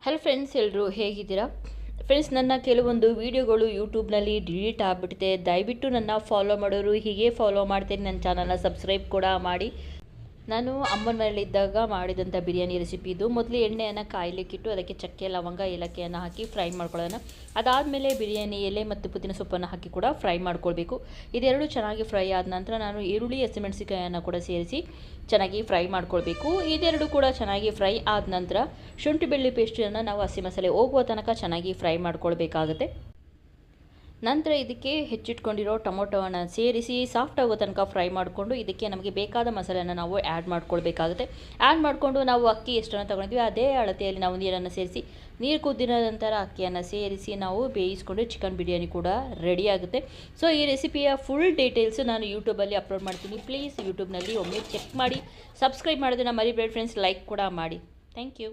Hello friends, ಎಲ್ಲರೂ ಹೇಗಿದ್ದೀರಾ? Friends, ನನ್ನ ಕೆಲವೊಂದು ವೀಡಿಯೋಗಳು ಯೂಟ್ಯೂಬ್ನಲ್ಲಿ ಡಿಲೀಟ್ ಆಗಿಬಿಟ್ಟಿದೆ. ದಯವಿಟ್ಟು ನನ್ನ ಫಾಲೋ ಮಾಡೋರು ಹೀಗೆ ಫಾಲೋ ಮಾಡ್ತೀನಿ, ನನ್ನ ಚಾನಲ್ನ ಸಬ್ಸ್ಕ್ರೈಬ್ ಕೂಡ ಮಾಡಿ. ನಾನು ಅಮ್ಮನ ಮನೆಯಲ್ಲಿದ್ದಾಗ ಮಾಡಿದಂಥ ಬಿರಿಯಾನಿ ರೆಸಿಪಿ ಇದು. ಮೊದಲು ಎಣ್ಣೆಯನ್ನು ಕಾಯಲಿಕ್ಕಿಟ್ಟು ಅದಕ್ಕೆ ಚಕ್ಕೆ, ಲವಂಗ, ಏಲಕ್ಕಿಯನ್ನು ಹಾಕಿ ಫ್ರೈ ಮಾಡ್ಕೊಳ್ಳೋಣ. ಅದಾದಮೇಲೆ ಬಿರಿಯಾನಿ ಎಲೆ ಮತ್ತು ಪುದೀನ ಸೊಪ್ಪನ್ನು ಹಾಕಿ ಕೂಡ ಫ್ರೈ ಮಾಡ್ಕೊಳ್ಬೇಕು. ಇದೆರಡು ಚೆನ್ನಾಗಿ ಫ್ರೈ ಆದ ನಂತರ ನಾನು ಈರುಳ್ಳಿ, ಹಸಿಮೆಣಸಿನಕಾಯಿಯನ್ನು ಕೂಡ ಸೇರಿಸಿ ಚೆನ್ನಾಗಿ ಫ್ರೈ ಮಾಡ್ಕೊಳ್ಬೇಕು. ಇದೆರಡು ಕೂಡ ಚೆನ್ನಾಗಿ ಫ್ರೈ ಆದ ನಂತರ ಶುಂಠಿ ಬೆಳ್ಳುಳ್ಳಿ ಪೇಸ್ಟನ್ನು ನಾವು ಹಸಿ ಮಸಾಲೆ ಹೋಗುವ ತನಕ ಚೆನ್ನಾಗಿ ಫ್ರೈ ಮಾಡ್ಕೊಳ್ಬೇಕಾಗುತ್ತೆ. ನಂತರ ಇದಕ್ಕೆ ಹೆಚ್ಚಿಟ್ಕೊಂಡಿರೋ ಟೊಮೊಟೊವನ್ನು ಸೇರಿಸಿ ಸಾಫ್ಟ್ ಆಗೋ ತನಕ ಫ್ರೈ ಮಾಡಿಕೊಂಡು ಇದಕ್ಕೆ ನಮಗೆ ಬೇಕಾದ ಮಸಾಲೆಯನ್ನು ನಾವು ಆ್ಯಡ್ ಮಾಡ್ಕೊಳ್ಬೇಕಾಗುತ್ತೆ. ಆ್ಯಡ್ ಮಾಡಿಕೊಂಡು ನಾವು ಅಕ್ಕಿ ಎಷ್ಟನ್ನು ತೊಗೊಂಡಿದ್ವಿ ಅದೇ ಅಳತೆಯಲ್ಲಿ ನಾವು ನೀರನ್ನು ಸೇರಿಸಿ, ನೀರು ಕುದ್ದಿದ ನಂತರ ಅಕ್ಕಿಯನ್ನು ಸೇರಿಸಿ ನಾವು ಬೇಯಿಸ್ಕೊಂಡು ಚಿಕನ್ ಬಿರಿಯಾನಿ ಕೂಡ ರೆಡಿ ಆಗುತ್ತೆ. ಸೊ ಈ ರೆಸಿಪಿಯ ಫುಲ್ ಡೀಟೇಲ್ಸು ನಾನು ಯೂಟ್ಯೂಬಲ್ಲಿ ಅಪ್ಲೋಡ್ ಮಾಡ್ತೀನಿ. ಪ್ಲೀಸ್ ಯೂಟ್ಯೂಬ್ನಲ್ಲಿ ಒಮ್ಮೆ ಚೆಕ್ ಮಾಡಿ. ಸಬ್ಸ್ಕ್ರೈಬ್ ಮಾಡೋದನ್ನು ಮರಿಬೇಡಿ ಫ್ರೆಂಡ್ಸ್. ಲೈಕ್ ಕೂಡ ಮಾಡಿ. Thank you.